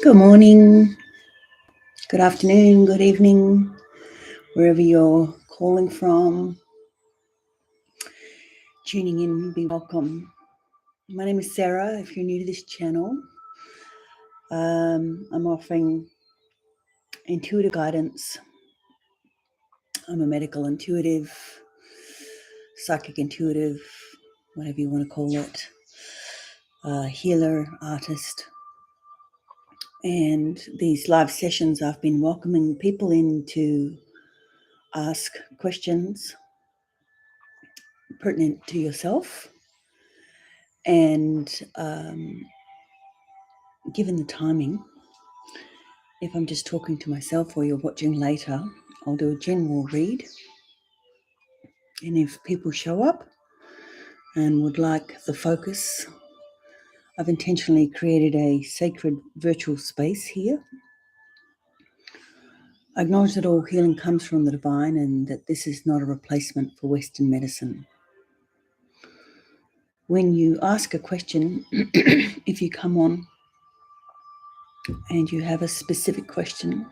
Good morning, good afternoon, good evening, wherever you're calling from. Tuning in, be welcome. My name is Sarah. If you're new to this channel, I'm offering intuitive guidance. I'm a medical intuitive, psychic intuitive, whatever you want to call it, healer, artist. And these live sessions, I've been welcoming people in to ask questions pertinent to yourself. And given the timing, if I'm just talking to myself or you're watching later, I'll do a general read. And if people show up and would like the focus, I've intentionally created a sacred virtual space here. I acknowledge that all healing comes from the divine and that this is not a replacement for Western medicine. When you ask a question, if you come on and you have a specific question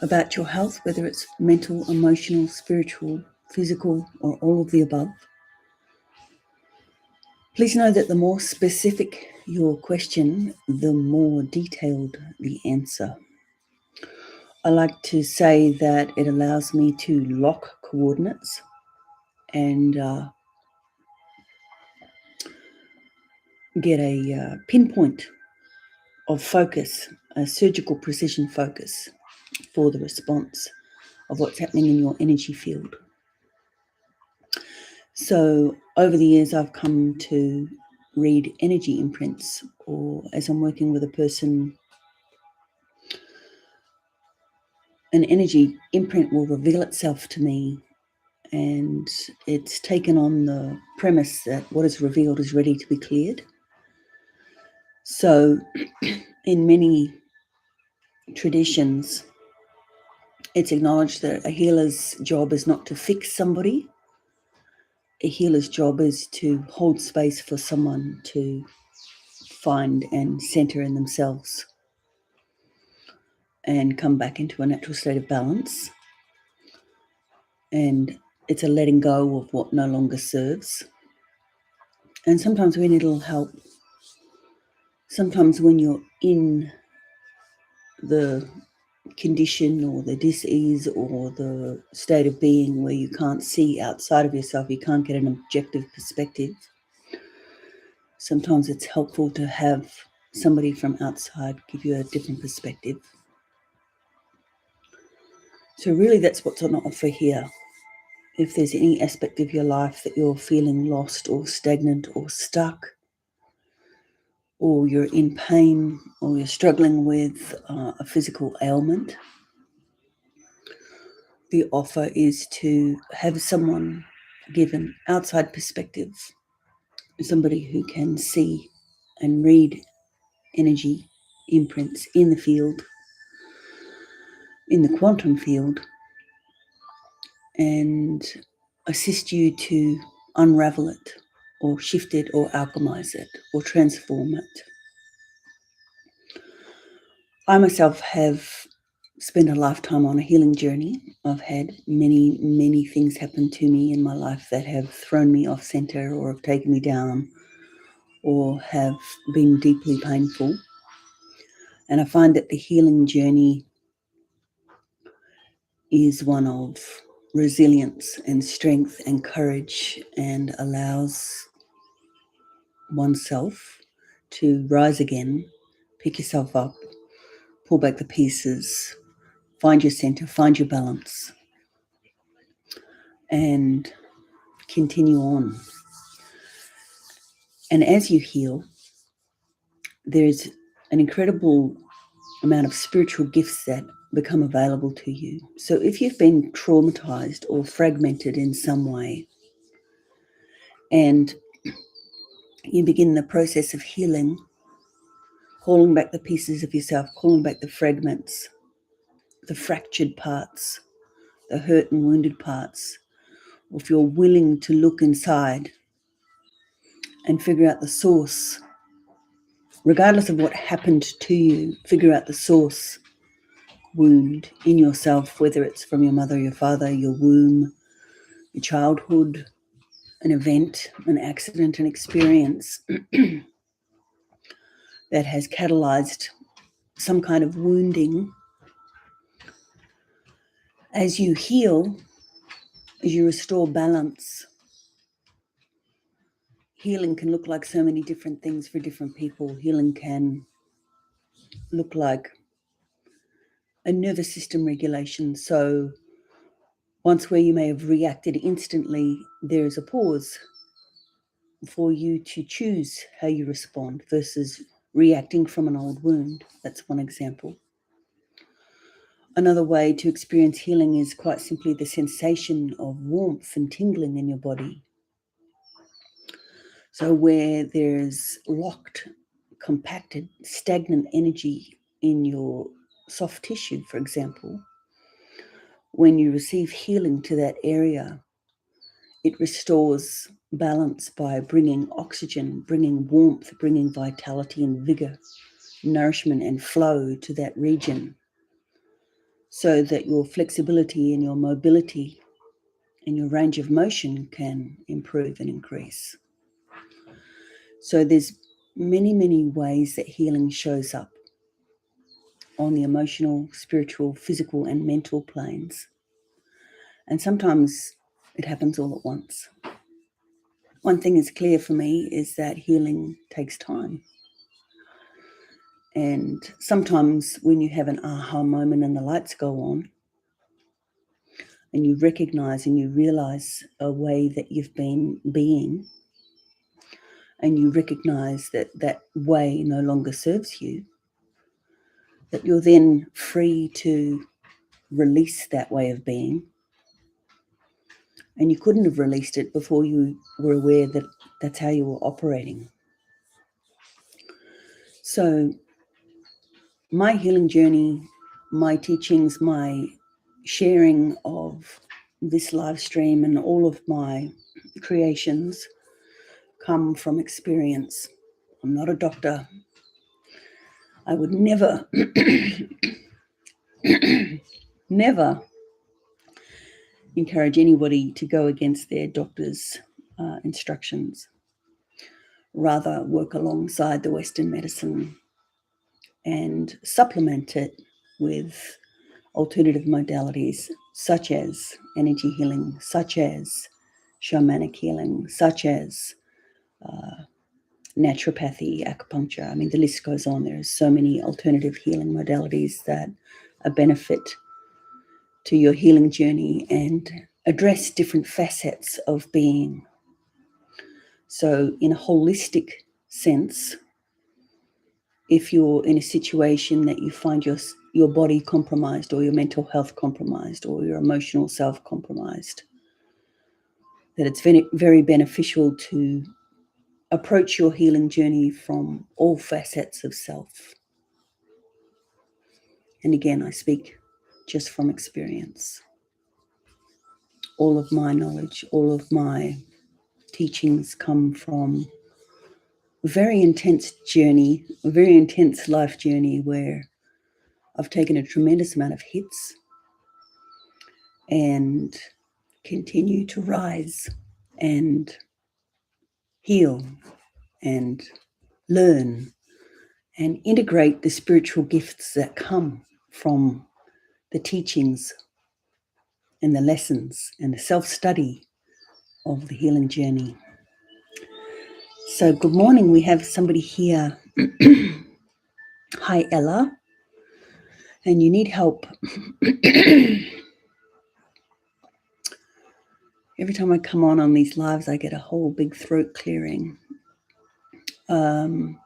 about your health, whether it's mental, emotional, spiritual, physical, or all of the above, please know that the more specific your question, the more detailed the answer. I like to say that it allows me to lock coordinates and get a pinpoint of focus, a surgical precision focus for the response of what's happening in your energy field. So over the years, I've come to read energy imprints, or as I'm working with a person, an energy imprint will reveal itself to me, and it's taken on the premise that what is revealed is ready to be cleared. So in many traditions, it's acknowledged that a healer's job is not to fix somebody. A healer's job is to hold space for someone to find and center in themselves and come back into a natural state of balance. And it's a letting go of what no longer serves. And sometimes we need a little help. Sometimes when you're in the condition or the dis-ease or the state of being where you can't see outside of yourself, you can't get an objective perspective, sometimes it's helpful to have somebody from outside give you a different perspective. So really that's what's on offer here. If there's any aspect of your life that you're feeling lost or stagnant or stuck, or you're in pain, or you're struggling with a physical ailment, the offer is to have someone give an outside perspective, somebody who can see and read energy imprints in the field, in the quantum field, and assist you to unravel it, or shift it, or alchemize it, or transform it. I myself have spent a lifetime on a healing journey. I've had many, many things happen to me in my life that have thrown me off center, or have taken me down, or have been deeply painful. And I find that the healing journey is one of resilience and strength and courage, and allows oneself to rise again, pick yourself up, pull back the pieces, find your center, find your balance, and continue on. And as you heal, there's an incredible amount of spiritual gifts that become available to you. So if you've been traumatized or fragmented in some way, and you begin the process of healing, calling back the pieces of yourself, calling back the fragments, the fractured parts, the hurt and wounded parts, or if you're willing to look inside and figure out the source regardless of what happened to you, figure out the source wound in yourself, whether it's from your mother, your father, your womb, your childhood, an event, an accident, an experience that has catalyzed some kind of wounding. As you heal, as you restore balance, healing can look like so many different things for different people. Healing can look like a nervous system regulation. So once where you may have reacted instantly, there is a pause for you to choose how you respond versus reacting from an old wound. That's one example. Another way to experience healing is quite simply the sensation of warmth and tingling in your body. So where there's locked, compacted, stagnant energy in your soft tissue, for example, when you receive healing to that area, it restores balance by bringing oxygen, bringing warmth, bringing vitality and vigor, nourishment and flow to that region, so that your flexibility and your mobility and your range of motion can improve and increase. So there's many, many ways that healing shows up on the emotional, spiritual, physical, and mental planes. And sometimes it happens all at once. One thing is clear for me is that healing takes time. And sometimes when you have an aha moment and the lights go on, and you recognize and you realize a way that you've been being, and you recognize that that way no longer serves you, that you're then free to release that way of being. And you couldn't have released it before you were aware that that's how you were operating. So my healing journey, my teachings, my sharing of this live stream and all of my creations come from experience. I'm not a doctor. I would never, never encourage anybody to go against their doctor's instructions. Rather, work alongside the Western medicine and supplement it with alternative modalities such as energy healing, such as shamanic healing, such as naturopathy, acupuncture. I mean, the list goes on. There are so many alternative healing modalities that are benefit to your healing journey and address different facets of being. So in a holistic sense, if you're in a situation that you find your body compromised or your mental health compromised or your emotional self compromised, that it's very, very beneficial to approach your healing journey from all facets of self. And again, I speak just from experience. All of my knowledge, all of my teachings come from a very intense journey, a very intense life journey where I've taken a tremendous amount of hits and continue to rise and heal and learn and integrate the spiritual gifts that come from the teachings and the lessons and the self-study of the healing journey. So good morning. We have somebody here. Hi, Ella. And you need help. Every time I come on these lives, I get a whole big throat clearing. Problem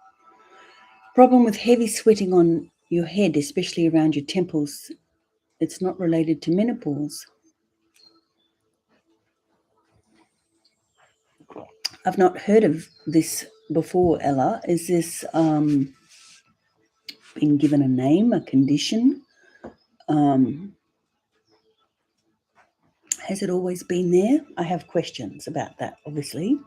with heavy sweating on your head, especially around your temples. It's not related to menopause. I've not heard of this before, Ella. Is this been given a name, a condition? Has it always been there? I have questions about that, obviously.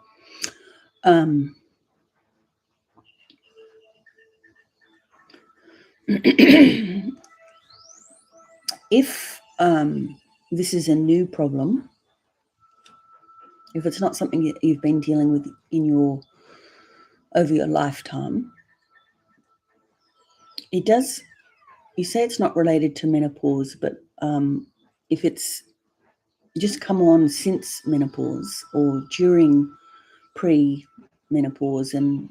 If this is a new problem, if it's not something that you've been dealing with over your lifetime, it does, you say it's not related to menopause, but if it's just come on since menopause or during pre-menopause and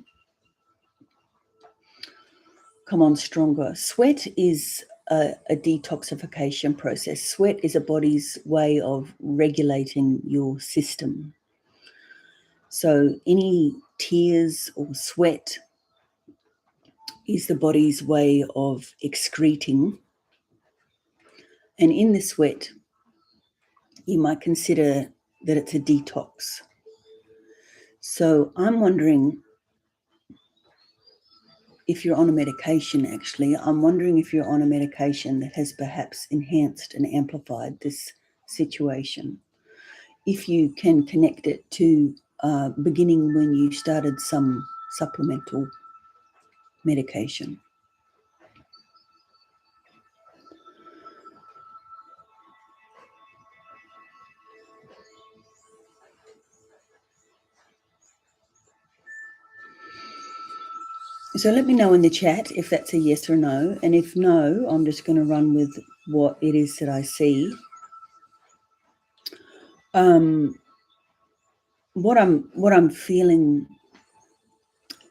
come on stronger, sweat is a detoxification process. Sweat is a body's way of regulating your system. So any tears or sweat is the body's way of excreting. And in the sweat, you might consider that it's a detox. So I'm wondering if you're on a medication, actually. I'm wondering if you're on a medication that has perhaps enhanced and amplified this situation. If you can connect it to beginning when you started some supplemental medication. So let me know in the chat if that's a yes or no. And if no, I'm just going to run with what it is that I see. What I'm feeling,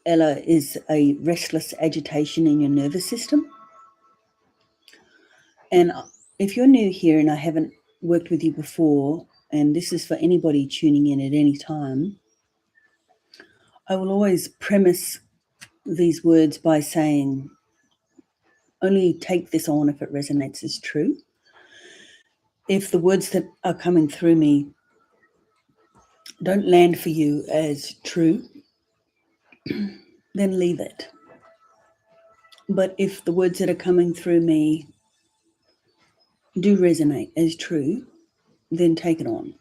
Ella, is a restless agitation in your nervous system. And if you're new here and I haven't worked with you before, and this is for anybody tuning in at any time, I will always premise these words by saying, only take this on if it resonates as true. If the words that are coming through me don't land for you as true, then leave it. But if the words that are coming through me do resonate as true, then take it on.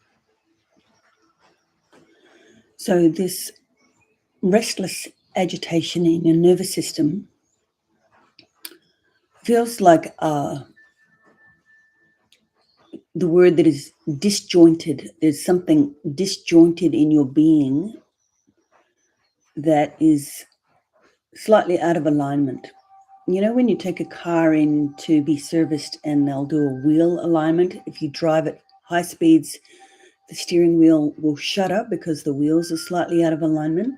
So this restless agitation in your nervous system feels like the word that is disjointed. There's something disjointed in your being that is slightly out of alignment. You know, when you take a car in to be serviced and they'll do a wheel alignment, if you drive at high speeds, the steering wheel will shudder because the wheels are slightly out of alignment.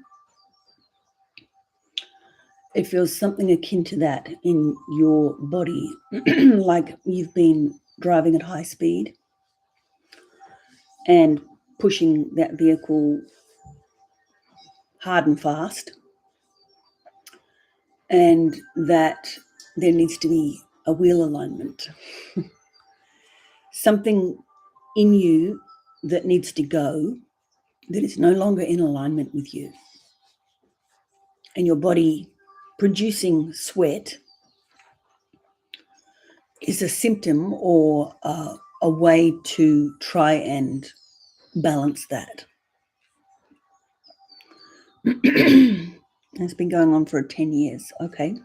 It feels something akin to that in your body, like you've been driving at high speed and pushing that vehicle hard and fast, and that there needs to be a wheel alignment. Something in you that needs to go, that is no longer in alignment with you. And your body producing sweat is a symptom or a way to try and balance that. It's been going on for 10 years. Okay.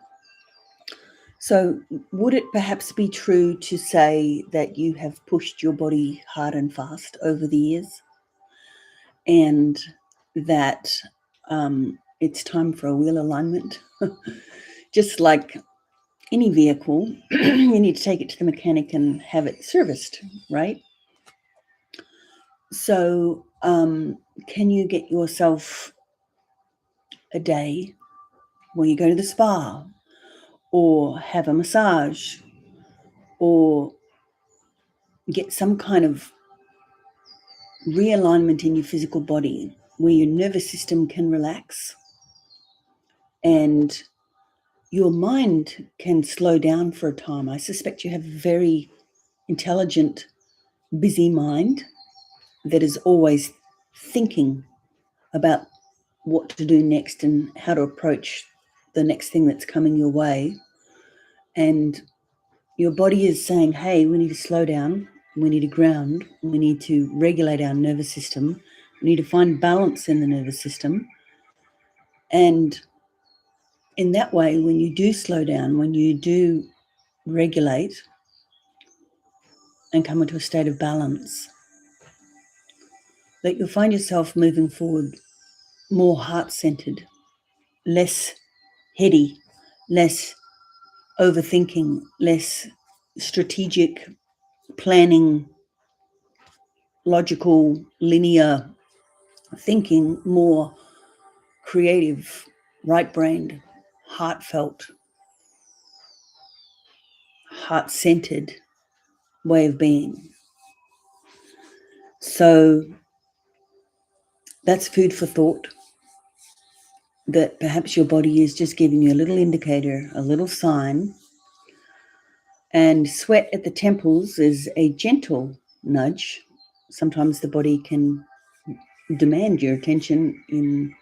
So would it perhaps be true to say that you have pushed your body hard and fast over the years and that it's time for a wheel alignment? Just like any vehicle, you need to take it to the mechanic and have it serviced, right? So can you get yourself a day where you go to the spa or have a massage or get some kind of realignment in your physical body where your nervous system can relax and your mind can slow down for a time? I suspect you have a very intelligent, busy mind that is always thinking about what to do next and how to approach the next thing that's coming your way. And your body is saying, hey, we need to slow down, we need to ground, we need to regulate our nervous system, we need to find balance in the nervous system. And in that way, when you do slow down, when you do regulate and come into a state of balance, that you'll find yourself moving forward more heart-centered, less heady, less overthinking, less strategic, planning, logical, linear thinking, more creative, right-brained, heartfelt, heart-centered way of being. So that's food for thought, that perhaps your body is just giving you a little indicator, a little sign. And sweat at the temples is a gentle nudge. Sometimes the body can demand your attention in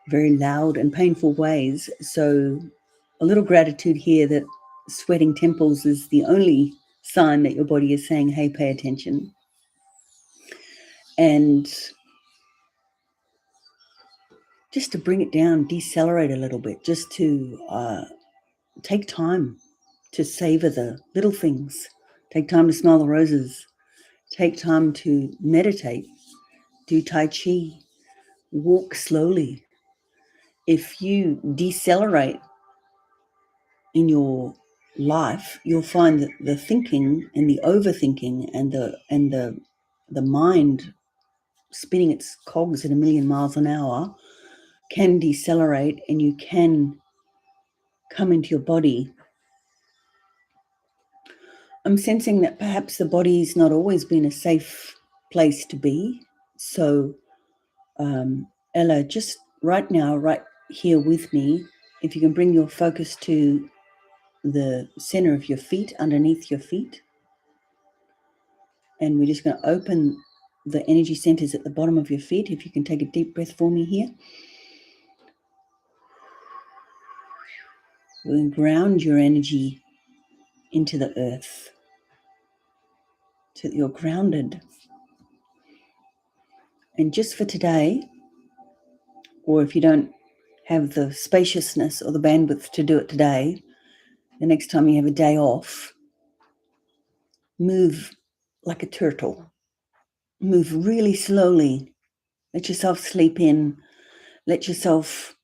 very loud and painful ways. So a little gratitude here that sweating temples is the only sign that your body is saying, hey, pay attention. And just to bring it down, decelerate a little bit, just to take time to savor the little things, take time to smell the roses, take time to meditate, do Tai Chi, walk slowly. If you decelerate in your life, you'll find that the thinking and the overthinking and the mind spinning its cogs at 1,000,000 miles an hour can decelerate, and you can come into your body. I'm sensing that perhaps the body's not always been a safe place to be. So, Ella, just right now, right here with me, if you can bring your focus to the center of your feet, underneath your feet. And we're just going to open the energy centers at the bottom of your feet. If you can take a deep breath for me here. We'll ground your energy into the earth so that you're grounded. And just for today, or if you don't have the spaciousness or the bandwidth to do it today, the next time you have a day off, move like a turtle. Move really slowly. Let yourself sleep in. Let yourself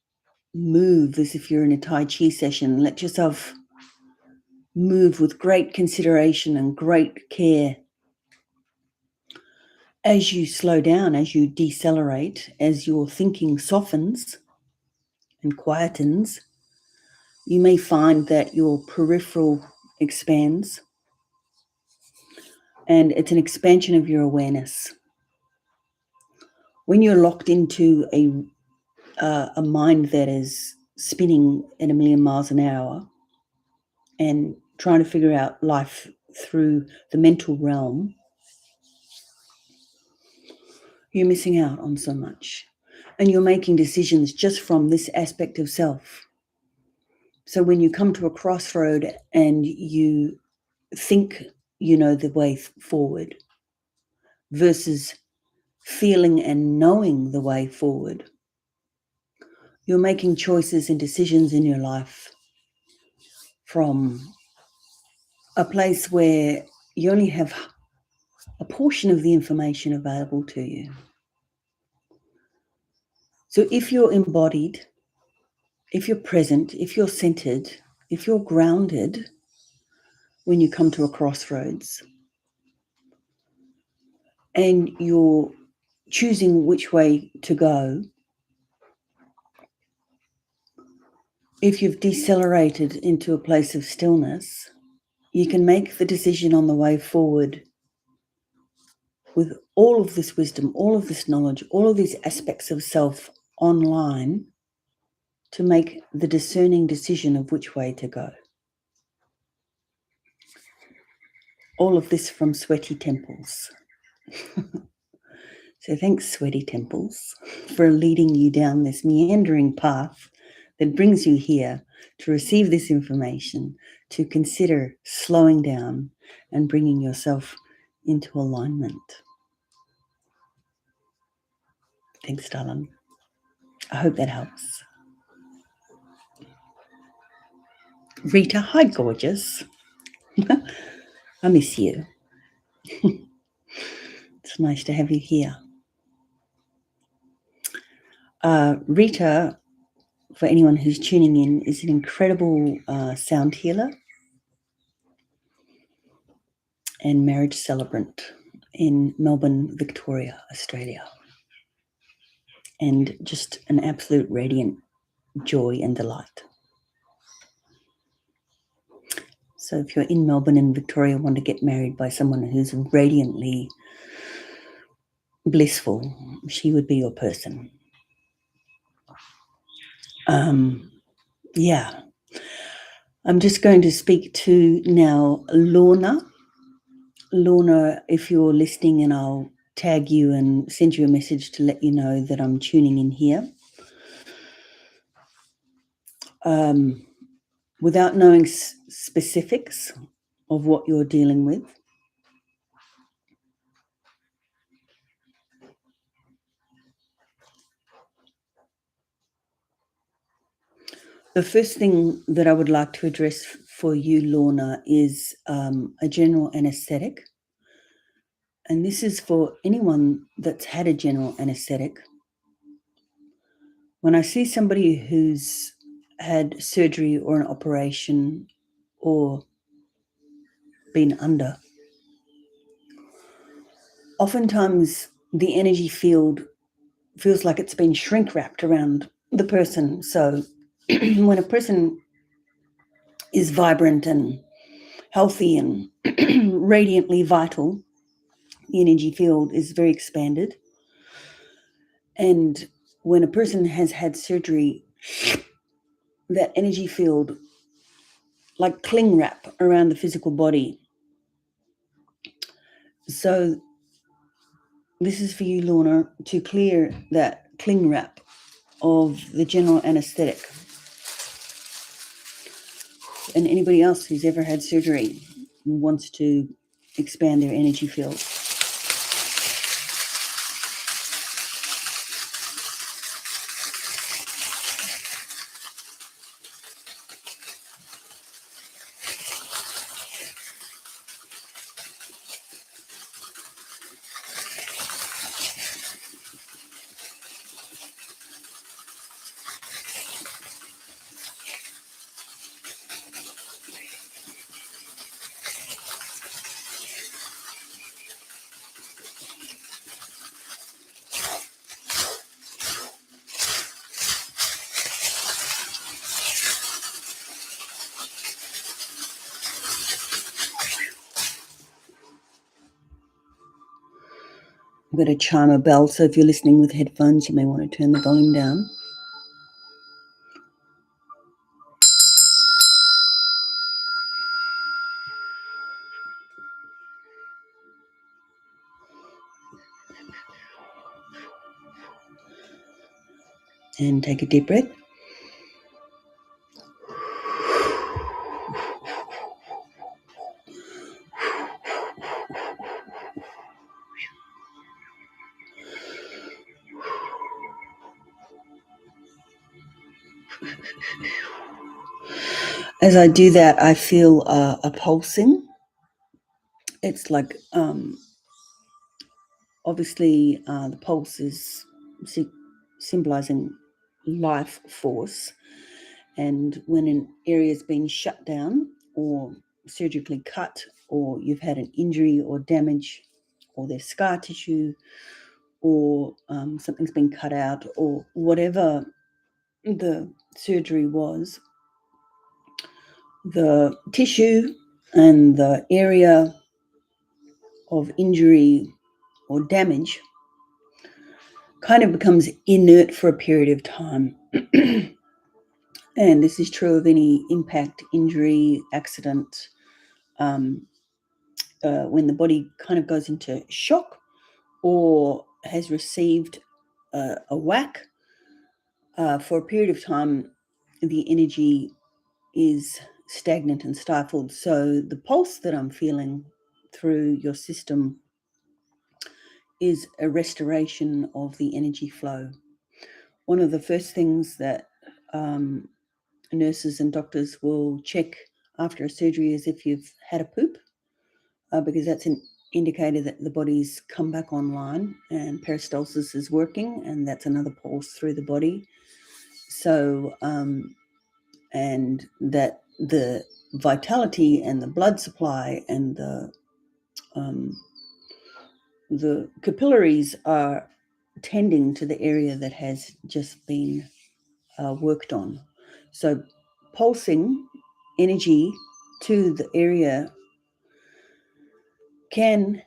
move as if you're in a Tai Chi session. Let yourself move with great consideration and great care. As you slow down, as you decelerate, as your thinking softens and quietens, you may find that your peripheral expands, and it's an expansion of your awareness. When you're locked into a mind that is spinning at 1,000,000 miles an hour and trying to figure out life through the mental realm, you're missing out on so much. And you're making decisions just from this aspect of self. So when you come to a crossroad and you think you know the way forward versus feeling and knowing the way forward, you're making choices and decisions in your life from a place where you only have a portion of the information available to you. So if you're embodied, if you're present, if you're centered, if you're grounded when you come to a crossroads and you're choosing which way to go, if you've decelerated into a place of stillness, you can make the decision on the way forward with all of this wisdom, all of this knowledge, all of these aspects of self online to make the discerning decision of which way to go. All of this from Sweaty Temples. So thanks, Sweaty Temples, for leading you down this meandering path that brings you here to receive this information, to consider slowing down and bringing yourself into alignment. Thanks, darling. I hope that helps. Rita, hi, gorgeous. I miss you. It's nice to have you here. Rita, for anyone who's tuning in, is an incredible sound healer and marriage celebrant in Melbourne, Victoria, Australia. And just an absolute radiant joy and delight. So if you're in Melbourne and Victoria and want to get married by someone who's radiantly blissful, she would be your person. Yeah. I'm just going to speak to now Lorna. Lorna, if you're listening, and I'll tag you and send you a message to let you know that I'm tuning in here. Without knowing specifics of what you're dealing with, the first thing that I would like to address for you, Lorna, is a general anesthetic. And this is for anyone that's had a general anesthetic. When I see somebody who's had surgery or an operation or been under, oftentimes the energy field feels like it's been shrink wrapped around the person. So when a person is vibrant and healthy and radiantly vital, the energy field is very expanded. And when a person has had surgery, that energy field, like cling wrap around the physical body. So this is for you, Lorna, to clear that cling wrap of the general anesthetic. And anybody else who's ever had surgery wants to expand their energy field. I'm going to chime a bell, so if you're listening with headphones, you may want to turn the volume down. And take a deep breath. As I do that, I feel a pulsing. It's like, obviously, the pulse is symbolizing life force. And when an area is being shut down or surgically cut, or you've had an injury or damage, or there's scar tissue, or something's been cut out, or whatever the surgery was, the tissue and the area of injury or damage kind of becomes inert for a period of time. And this is true of any impact, injury, accident. When the body kind of goes into shock or has received a whack, for a period of time, the energy is stagnant and stifled. So the pulse that I'm feeling through your system is a restoration of the energy flow. One of the first things that nurses and doctors will check after a surgery as if you've had a poop, because that's an indicator that the body's come back online and peristalsis is working, and that's another pulse through the body. So, and that the vitality and the blood supply and the capillaries are tending to the area that has just been worked on. So pulsing energy to the area can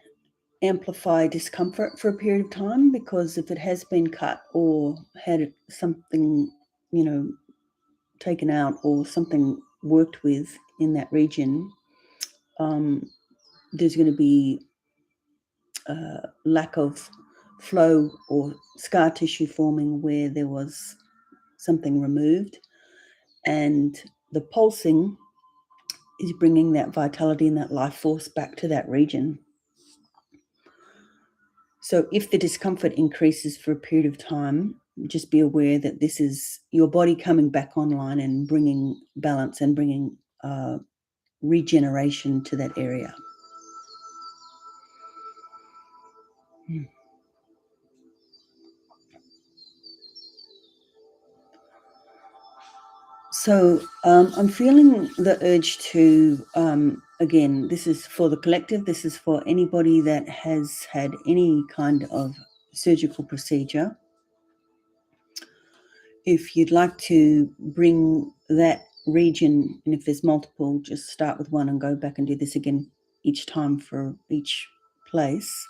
amplify discomfort for a period of time, because if it has been cut or had something, taken out or something worked with in that region, there's going to be lack of flow or scar tissue forming where there was something removed, and the pulsing is bringing that vitality and that life force back to that region. So if the discomfort increases for a period of time, just be aware that this is your body coming back online and bringing balance and bringing regeneration to that area. So I'm feeling the urge to, again, this is for the collective, this is for anybody that has had any kind of surgical procedure. If you'd like to bring that region, and if there's multiple, just start with one and go back and do this again each time for each place.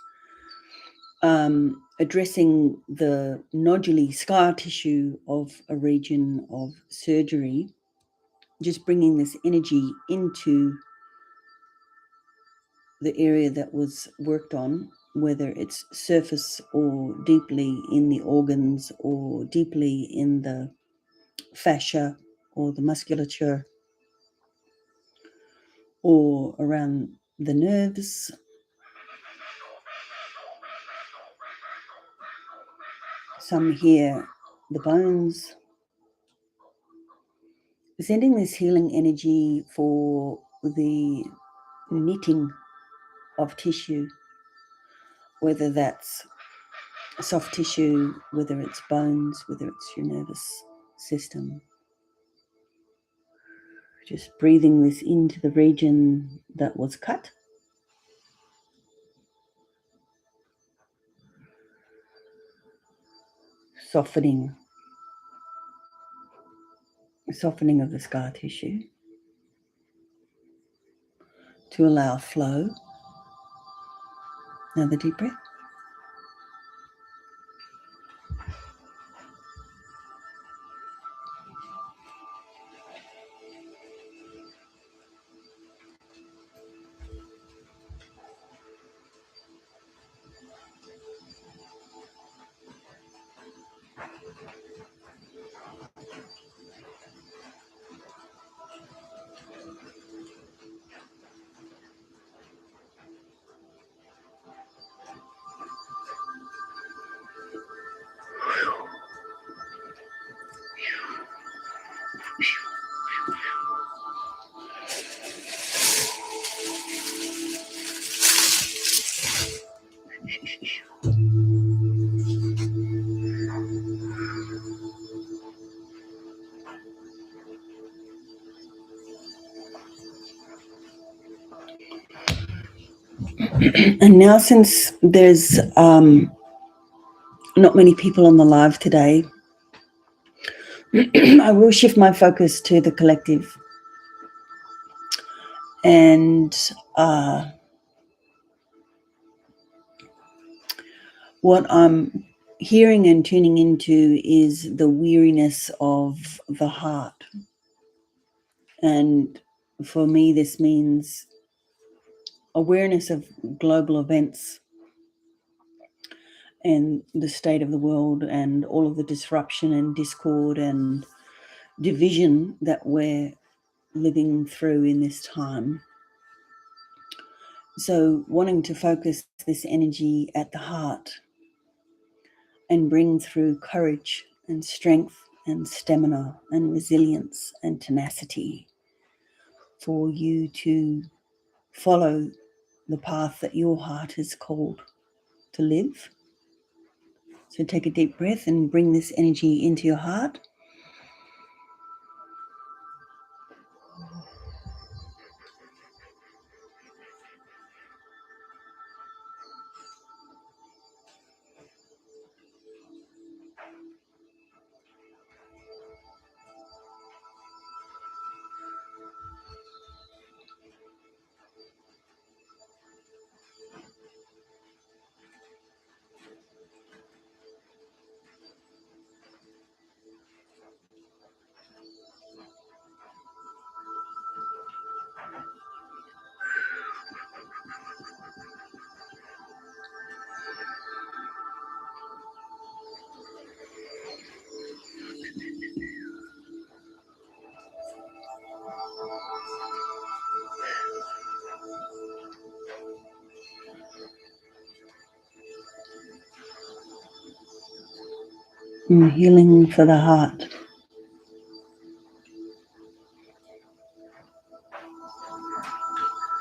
Addressing the nodule scar tissue of a region of surgery, just bringing this energy into the area that was worked on, whether it's surface or deeply in the organs or deeply in the fascia or the musculature or around the nerves. Some hear the bones. Sending this healing energy for the knitting of tissue, whether that's soft tissue, whether it's bones, whether it's your nervous system. Just breathing this into the region that was cut. Softening of the scar tissue to allow flow. Another deep breath. And now, since there's not many people on the live today, I will shift my focus to the collective. And what I'm hearing and tuning into is the weariness of the heart. And for me, this means awareness of global events and the state of the world and all of the disruption and discord and division that we're living through in this time. So wanting to focus this energy at the heart and bring through courage and strength and stamina and resilience and tenacity for you to follow the path that your heart is called to live. So take a deep breath and bring this energy into your heart. And healing for the heart.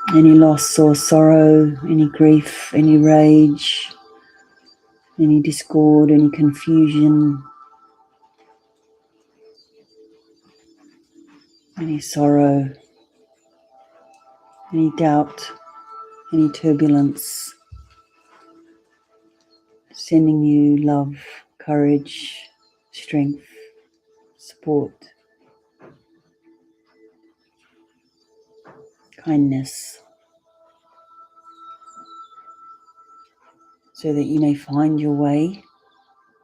Any loss or sorrow, any grief, any rage, any discord, any confusion, any sorrow, any doubt, any turbulence. Sending you love, courage, strength, support, kindness, so that you may find your way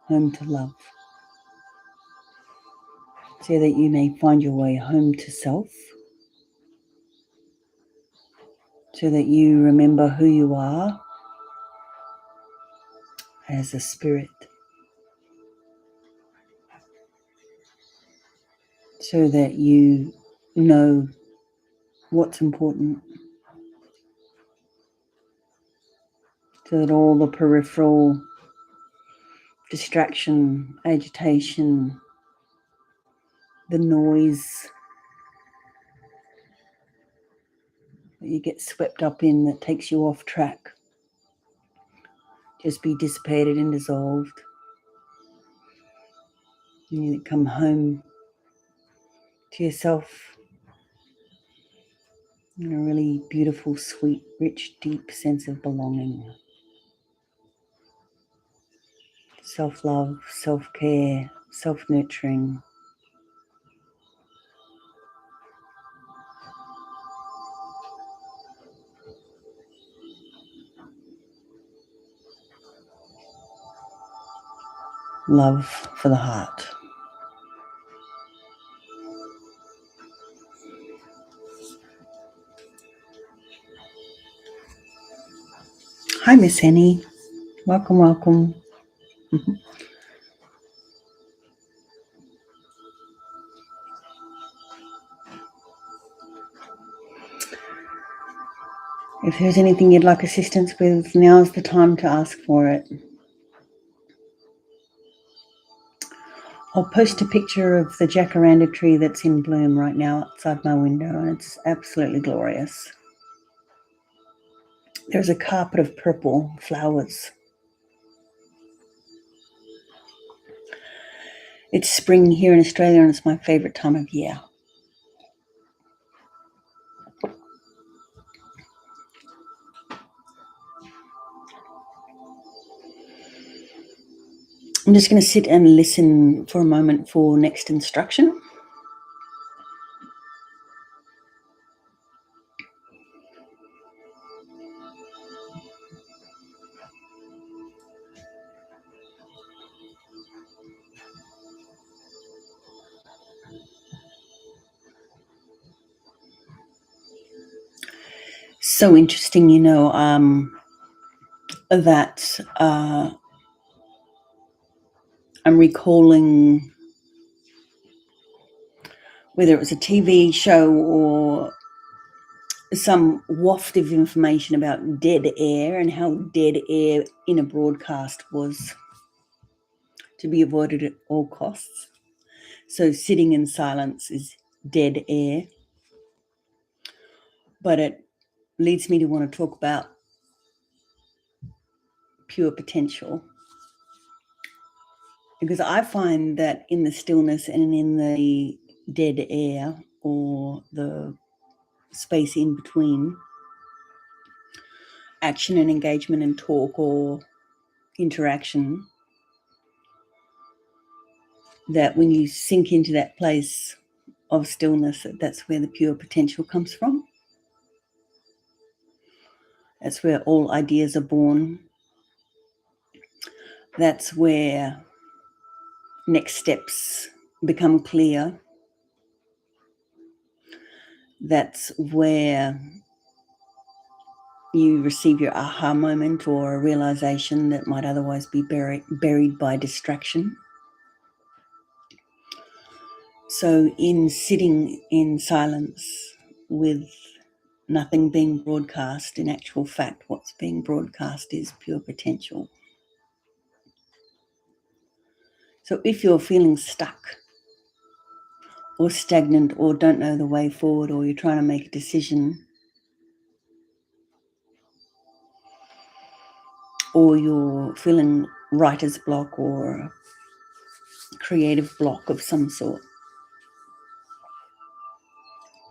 home to love, so that you may find your way home to self, so that you remember who you are as a spirit, so that you know what's important, so that all the peripheral distraction, agitation, the noise that you get swept up in that takes you off track, just be dissipated and dissolved. And you come home to yourself in a really beautiful, sweet, rich, deep sense of belonging. Self-love, self-care, self-nurturing. Love for the heart. Hi, Miss Annie. Welcome, welcome. If there's anything you'd like assistance with, now's the time to ask for it. I'll post a picture of the jacaranda tree that's in bloom right now outside my window, and it's absolutely glorious. There's a carpet of purple flowers. It's spring here in Australia, and it's my favourite time of year. I'm just going to sit and listen for a moment for next instruction. So interesting, that I'm recalling whether it was a TV show or some waft of information about dead air and how dead air in a broadcast was to be avoided at all costs. So sitting in silence is dead air. But it leads me to want to talk about pure potential, because I find that in the stillness and in the dead air, or the space in between action and engagement and talk or interaction, that when you sink into that place of stillness, that's where the pure potential comes from. That's where all ideas are born. That's where next steps become clear. That's where you receive your aha moment or a realization that might otherwise be buried by distraction. So in sitting in silence with nothing being broadcast, in actual fact, what's being broadcast is pure potential. So if you're feeling stuck or stagnant or don't know the way forward, or you're trying to make a decision, or you're feeling writer's block or creative block of some sort,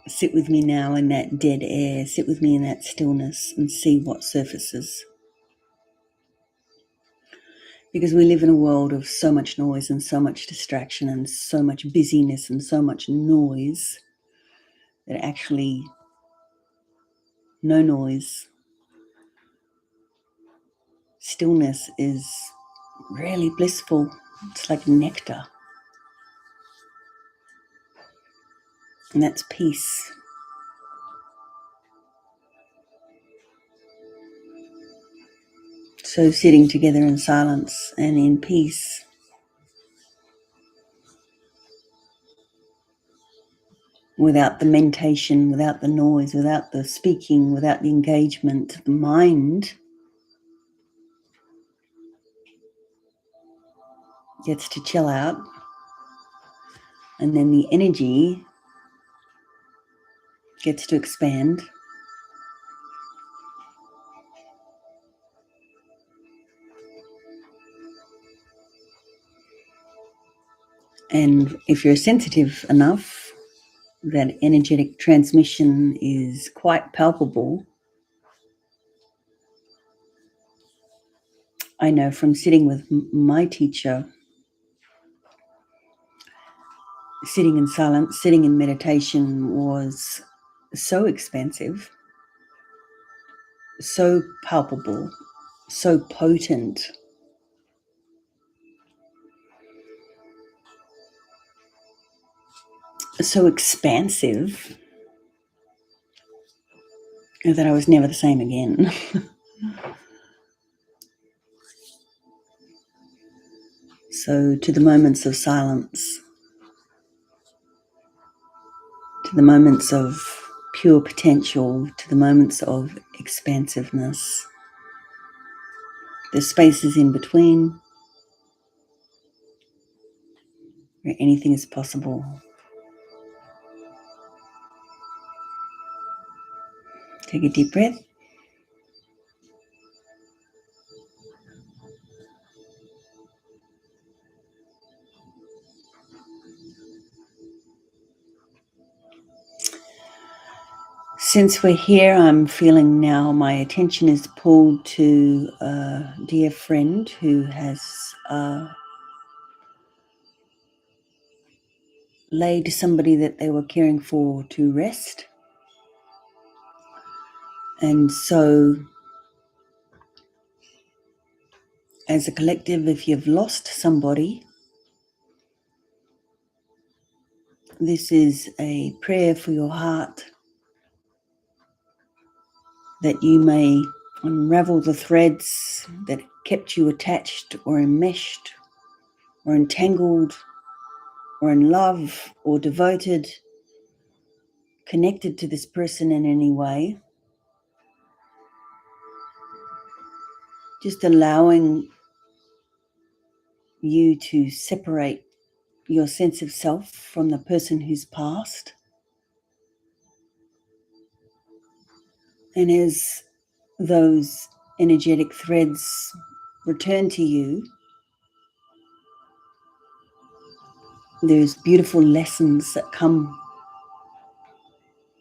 sit with me now in that dead air, sit with me in that stillness and see what surfaces. Because we live in a world of so much noise and so much distraction and so much busyness and so much noise that actually no noise, stillness is really blissful. It's like nectar. And that's peace. So sitting together in silence and in peace, without the mentation, without the noise, without the speaking, without the engagement, the mind gets to chill out, and then the energy gets to expand. And if you're sensitive enough, that energetic transmission is quite palpable. I know from sitting with my teacher, sitting in silence, sitting in meditation was so expansive, so palpable, so potent, so expansive, that I was never the same again. So to the moments of silence, to the moments of pure potential, to the moments of expansiveness, the spaces in between where anything is possible. Take a deep breath. Since we're here, I'm feeling now my attention is pulled to a dear friend who has laid somebody that they were caring for to rest. And so as a collective, if you've lost somebody, this is a prayer for your heart, that you may unravel the threads that kept you attached or enmeshed or entangled or in love or devoted, connected to this person in any way. Just allowing you to separate your sense of self from the person who's passed. And as those energetic threads return to you, there's beautiful lessons that come.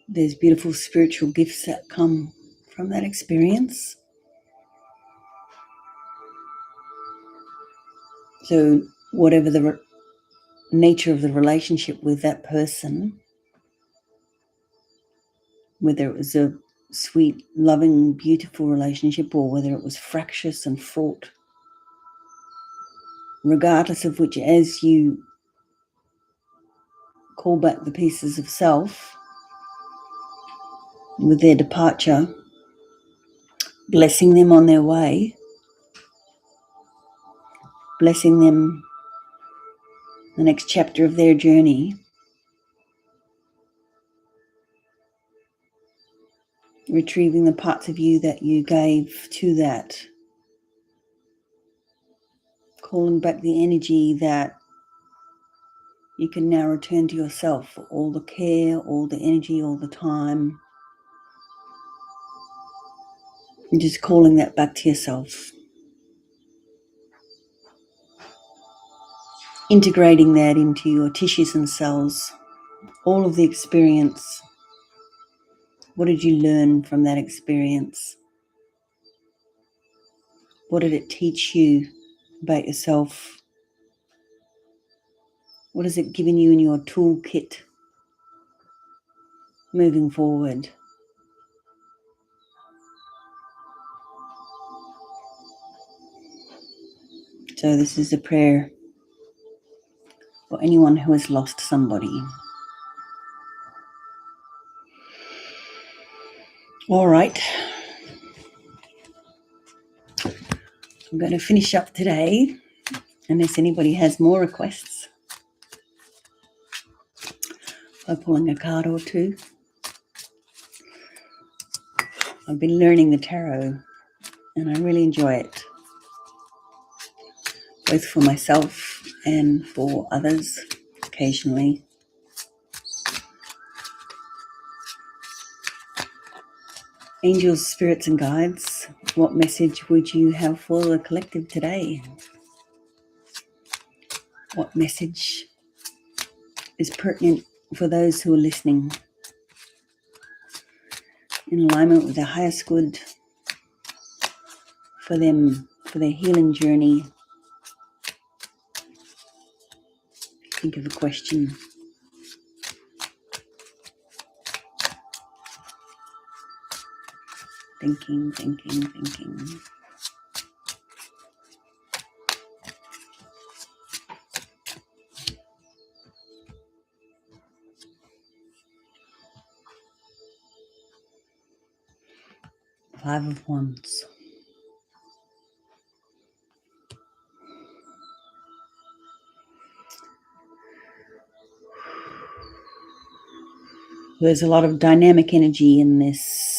There's beautiful spiritual gifts that come from that experience. So whatever the nature of the relationship with that person, whether it was a sweet, loving, beautiful relationship or whether it was fractious and fraught, regardless of which, as you call back the pieces of self with their departure, blessing them on their way, blessing them the next chapter of their journey, retrieving the parts of you that you gave to that, calling back the energy that you can now return to yourself, all the care, all the energy, all the time, and just calling that back to yourself. Integrating that into your tissues and cells, all of the experience. What did you learn from that experience? What did it teach you about yourself? What has it given you in your toolkit moving forward? So this is a prayer for anyone who has lost somebody. All right. I'm going to finish up today, unless anybody has more requests, by pulling a card or two. I've been learning the tarot, and I really enjoy it, both for myself and for others occasionally. Angels, spirits, and guides, what message would you have for the collective today? What message is pertinent for those who are listening, in alignment with the highest good for them, for their healing journey? Think of a question. Thinking. 5 of Wands. There's a lot of dynamic energy in this